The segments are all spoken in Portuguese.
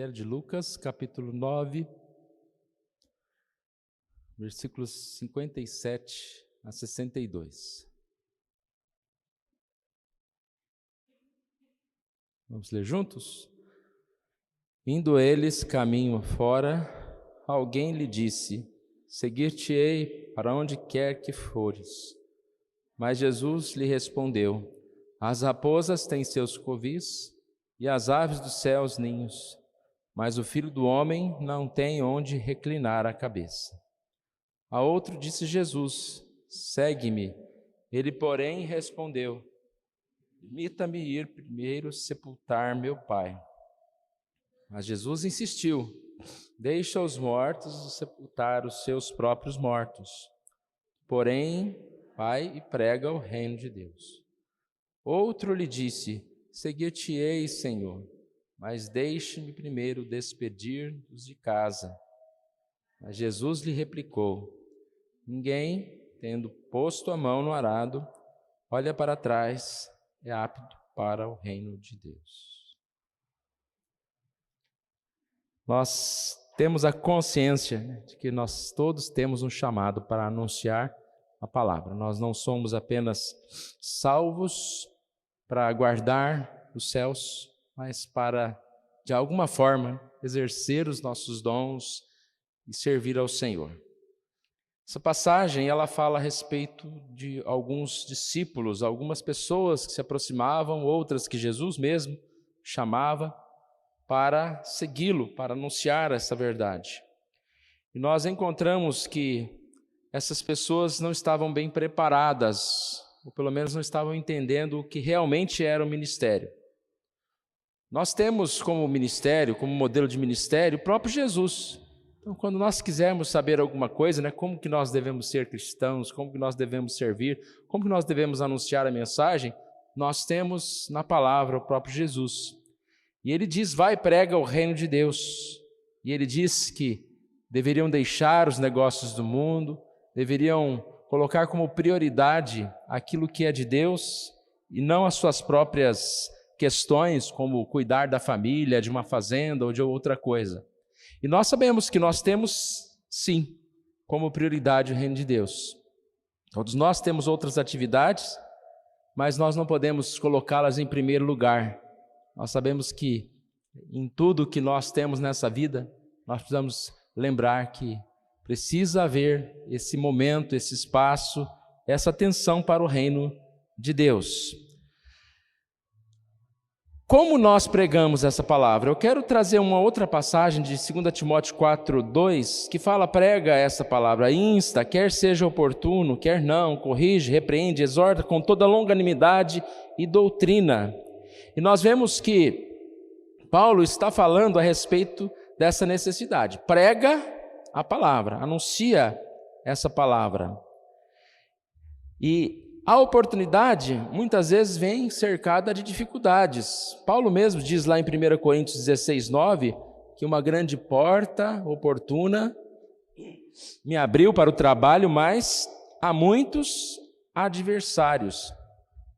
Evangelho de Lucas, capítulo 9, versículos 57 a 62. Vamos ler juntos? Indo eles caminho fora, alguém lhe disse: Seguir-te-ei para onde quer que fores. Mas Jesus lhe respondeu: As raposas têm seus covis e as aves dos céus ninhos, mas o Filho do Homem não tem onde reclinar a cabeça. A outro disse Jesus: Segue-me. Ele, porém, respondeu: Permita-me ir primeiro sepultar meu pai. Mas Jesus insistiu: Deixa os mortos sepultar os seus próprios mortos. Porém, vai e prega o reino de Deus. Outro lhe disse: Seguir-te-ei, Senhor, mas deixe-me primeiro despedir-os de casa. Mas Jesus lhe replicou: Ninguém, tendo posto a mão no arado, olha para trás, é apto para o reino de Deus. Nós temos a consciência de que nós todos temos um chamado para anunciar a palavra. Nós não somos apenas salvos para aguardar os céus, mas para, de alguma forma, exercer os nossos dons e servir ao Senhor. Essa passagem, ela fala a respeito de alguns discípulos, algumas pessoas que se aproximavam, outras que Jesus mesmo chamava para segui-lo, para anunciar essa verdade. E nós encontramos que essas pessoas não estavam bem preparadas, ou pelo menos não estavam entendendo o que realmente era o ministério. Nós temos como ministério, como modelo de ministério, o próprio Jesus. Então, quando nós quisermos saber alguma coisa, como que nós devemos ser cristãos, como que nós devemos servir, como que nós devemos anunciar a mensagem, nós temos na palavra o próprio Jesus. E ele diz: vai, prega o reino de Deus. E ele diz que deveriam deixar os negócios do mundo, deveriam colocar como prioridade aquilo que é de Deus e não as suas próprias questões, como cuidar da família, de uma fazenda ou de outra coisa. E nós sabemos que nós temos, sim, como prioridade o reino de Deus. Todos nós temos outras atividades, mas nós não podemos colocá-las em primeiro lugar. Nós sabemos que em tudo que nós temos nessa vida, nós precisamos lembrar que precisa haver esse momento, esse espaço, essa atenção para o reino de Deus. Como nós pregamos essa palavra? Eu quero trazer uma outra passagem de 2 Timóteo 4:2, que fala: prega essa palavra, insta, quer seja oportuno, quer não, corrige, repreende, exorta com toda longanimidade e doutrina. E nós vemos que Paulo está falando a respeito dessa necessidade. Prega a palavra, anuncia essa palavra. E a oportunidade, muitas vezes, vem cercada de dificuldades. Paulo mesmo diz lá em 1 Coríntios 16:9, que uma grande porta oportuna me abriu para o trabalho, mas há muitos adversários.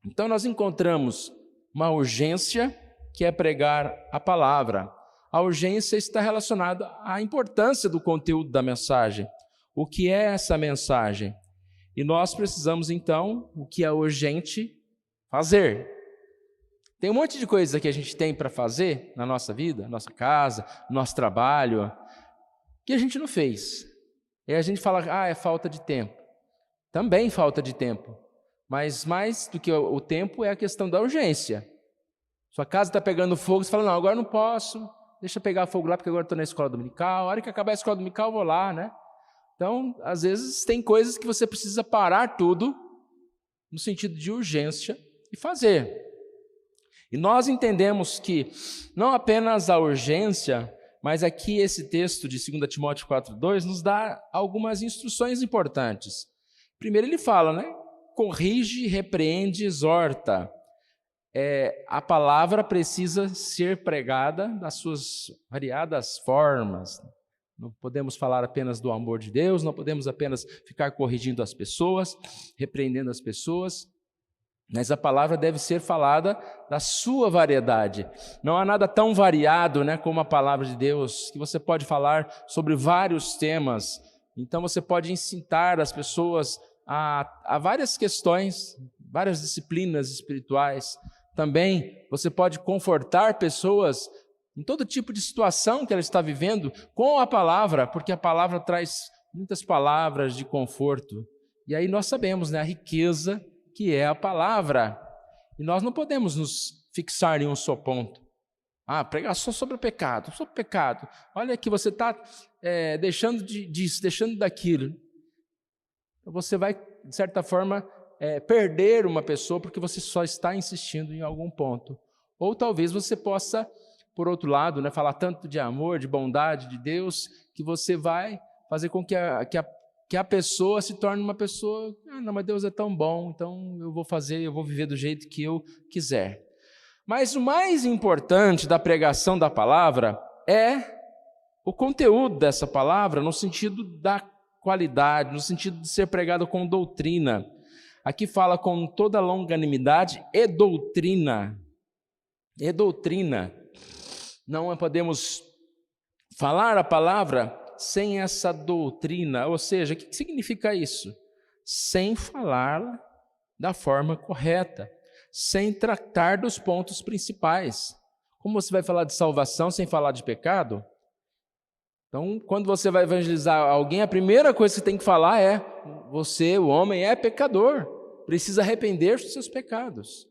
Então nós encontramos uma urgência, que é pregar a palavra. A urgência está relacionada à importância do conteúdo da mensagem. O que é essa mensagem? E nós precisamos, então, o que é urgente, fazer. Tem um monte de coisa que a gente tem para fazer na nossa vida, nossa casa, nosso trabalho, que a gente não fez. E a gente fala: é falta de tempo. Também falta de tempo. Mas mais do que o tempo é a questão da urgência. Sua casa está pegando fogo, você fala: não, agora não posso, deixa eu pegar fogo lá, porque agora estou na escola dominical, a hora que acabar a escola dominical eu vou lá, né? Então, às vezes, tem coisas que você precisa parar tudo, no sentido de urgência, e fazer. E nós entendemos que não apenas a urgência, mas aqui esse texto de 2 Timóteo 4:2 nos dá algumas instruções importantes. Primeiro ele fala, corrige, repreende, exorta. A palavra precisa ser pregada nas suas variadas formas. Não podemos falar apenas do amor de Deus, não podemos apenas ficar corrigindo as pessoas, repreendendo as pessoas. Mas a palavra deve ser falada da sua variedade. Não há nada tão variado, né, como a palavra de Deus, que você pode falar sobre vários temas. Então você pode incitar as pessoas a várias questões, várias disciplinas espirituais. Também você pode confortar pessoas em todo tipo de situação que ela está vivendo com a palavra, porque a palavra traz muitas palavras de conforto. E aí nós sabemos, né, a riqueza que é a palavra. E nós não podemos nos fixar em um só ponto. Pregar só sobre o pecado, sobre o pecado. Olha que você está deixando disso, deixando daquilo. Você vai, de certa forma, perder uma pessoa porque você só está insistindo em algum ponto. Ou talvez você possa, por outro lado, né, falar tanto de amor, de bondade de Deus, que você vai fazer com que a pessoa se torne uma pessoa, não, mas Deus é tão bom, então eu vou viver do jeito que eu quiser. Mas o mais importante da pregação da palavra é o conteúdo dessa palavra, no sentido da qualidade, no sentido de ser pregado com doutrina. Aqui fala com toda longanimidade e doutrina. E doutrina. Não podemos falar a palavra sem essa doutrina, ou seja, o que significa isso? Sem falar da forma correta, sem tratar dos pontos principais. Como você vai falar de salvação sem falar de pecado? Então, quando você vai evangelizar alguém, a primeira coisa que você tem que falar é: você, o homem, é pecador, precisa arrepender-se dos seus pecados.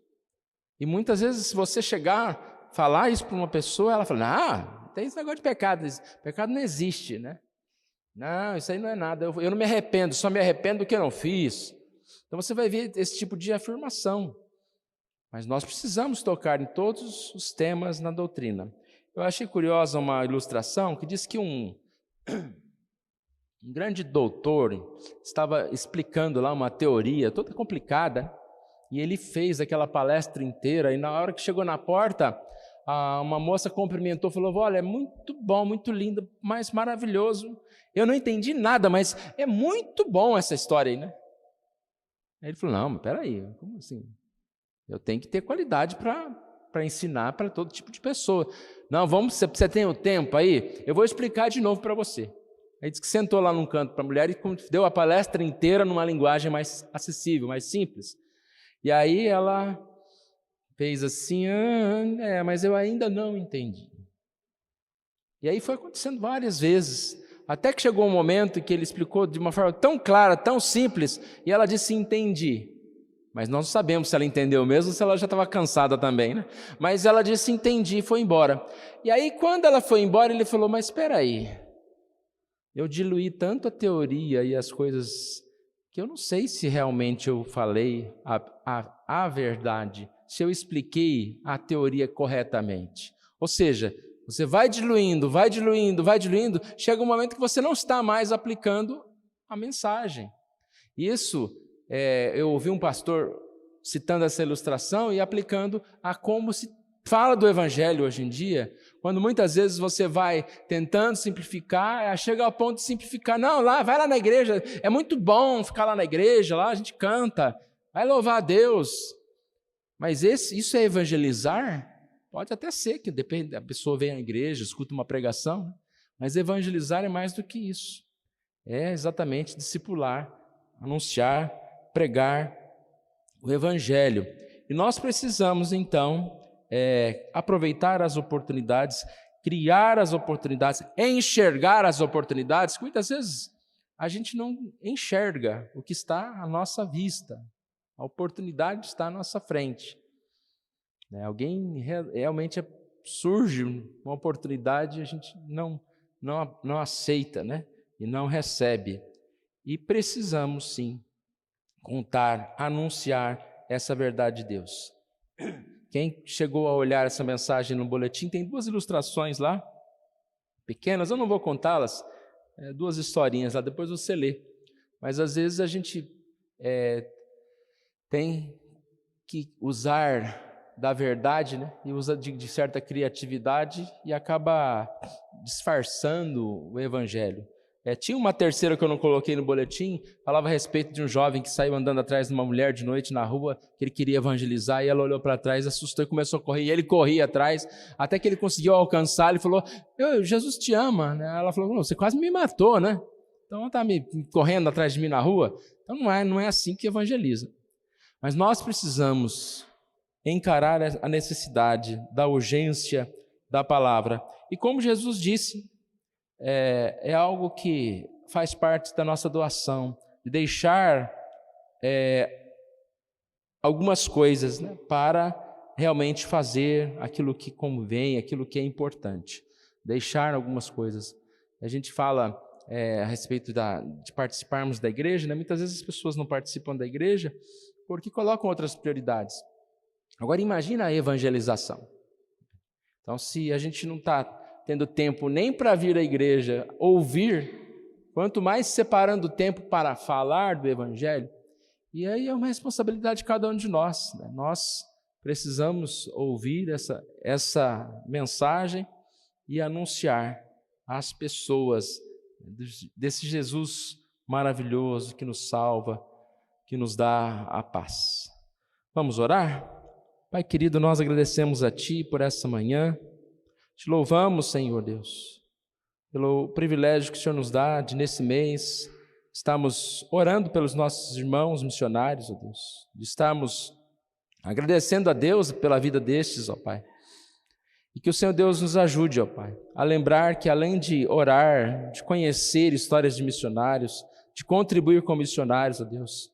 E muitas vezes, se você chegar, falar isso para uma pessoa, ela fala: tem esse negócio de pecado, pecado não existe, né? Não, isso aí não é nada, eu não me arrependo, só me arrependo do que eu não fiz. Então você vai ver esse tipo de afirmação. Mas nós precisamos tocar em todos os temas na doutrina. Eu achei curiosa uma ilustração que diz que um grande doutor estava explicando lá uma teoria toda complicada, e ele fez aquela palestra inteira, e na hora que chegou na porta, uma moça cumprimentou, falou: olha, é muito bom, muito lindo, mas maravilhoso. Eu não entendi nada, mas é muito bom essa história aí, né? Aí ele falou: não, mas peraí, como assim? Eu tenho que ter qualidade para ensinar para todo tipo de pessoa. Não, você tem o tempo aí? Eu vou explicar de novo para você. Aí disse que sentou lá num canto para a mulher e deu a palestra inteira numa linguagem mais acessível, mais simples. E aí ela fez assim: mas eu ainda não entendi. E aí foi acontecendo várias vezes, até que chegou um momento em que ele explicou de uma forma tão clara, tão simples, e ela disse: entendi. Mas nós não sabemos se ela entendeu mesmo ou se ela já estava cansada também, né? Mas ela disse: entendi, e foi embora. E aí, quando ela foi embora, ele falou: mas espera aí, eu diluí tanto a teoria e as coisas que eu não sei se realmente eu falei a verdade, se eu expliquei a teoria corretamente. Ou seja, você vai diluindo, chega um momento que você não está mais aplicando a mensagem. Isso, eu ouvi um pastor citando essa ilustração e aplicando a como se fala do evangelho hoje em dia, quando muitas vezes você vai tentando simplificar, chega ao ponto de simplificar: não, vai lá na igreja, é muito bom ficar lá na igreja, lá a gente canta, vai louvar a Deus. Mas isso é evangelizar? Pode até ser que depende, a pessoa vem à igreja, escuta uma pregação, mas evangelizar é mais do que isso. É exatamente discipular, anunciar, pregar o evangelho. E nós precisamos, então, aproveitar as oportunidades, criar as oportunidades, enxergar as oportunidades. Muitas vezes a gente não enxerga o que está à nossa vista. A oportunidade está à nossa frente. Alguém realmente surge uma oportunidade e a gente não aceita, né? E não recebe. E precisamos, sim, contar, anunciar essa verdade de Deus. Quem chegou a olhar essa mensagem no boletim, tem 2 ilustrações lá, pequenas, eu não vou contá-las, 2 historinhas lá, depois você lê. Mas às vezes a gente tem que usar da verdade, né? E usa de certa criatividade e acaba disfarçando o evangelho. Tinha uma terceira que eu não coloquei no boletim, falava a respeito de um jovem que saiu andando atrás de uma mulher de noite na rua, que ele queria evangelizar, e ela olhou para trás, assustou e começou a correr, e ele corria atrás, até que ele conseguiu alcançar, ele falou, Jesus te ama, né? Ela falou, você quase me matou, né? Então está me correndo atrás de mim na rua? Então não é assim que evangeliza. Mas nós precisamos encarar a necessidade da urgência da palavra, e como Jesus disse, é algo que faz parte da nossa doação, de deixar algumas coisas, né, para realmente fazer aquilo que convém, aquilo que é importante. Deixar algumas coisas. A gente fala a respeito de participarmos da igreja, né? Muitas vezes as pessoas não participam da igreja porque colocam outras prioridades. Agora imagina a evangelização. Então, se a gente não está tendo tempo nem para vir à igreja ouvir, quanto mais separando tempo para falar do evangelho, e aí é uma responsabilidade de cada um de nós, né? Nós precisamos ouvir essa mensagem e anunciar às pessoas desse Jesus maravilhoso que nos salva, que nos dá a paz. Vamos orar? Pai querido, nós agradecemos a Ti por essa manhã, te louvamos, Senhor Deus, pelo privilégio que o Senhor nos dá de nesse mês estamos orando pelos nossos irmãos missionários, ó Deus, de estarmos agradecendo a Deus pela vida destes, ó Pai, e que o Senhor Deus nos ajude, ó Pai, a lembrar que além de orar, de conhecer histórias de missionários, de contribuir com missionários, ó Deus,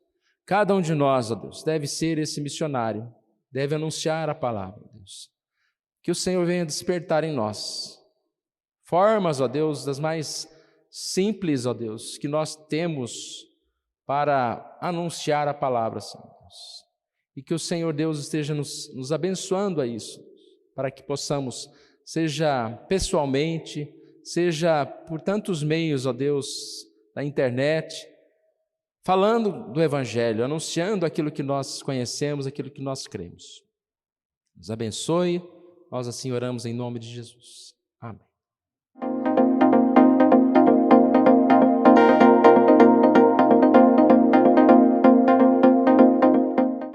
cada um de nós, ó Deus, deve ser esse missionário, deve anunciar a palavra, ó Deus. Que o Senhor venha despertar em nós formas, ó Deus, das mais simples, ó Deus, que nós temos para anunciar a palavra, Senhor Deus. E que o Senhor Deus esteja nos abençoando a isso, para que possamos, seja pessoalmente, seja por tantos meios, ó Deus, da internet, falando do Evangelho, anunciando aquilo que nós conhecemos, aquilo que nós cremos. Nos abençoe, nós assim oramos em nome de Jesus.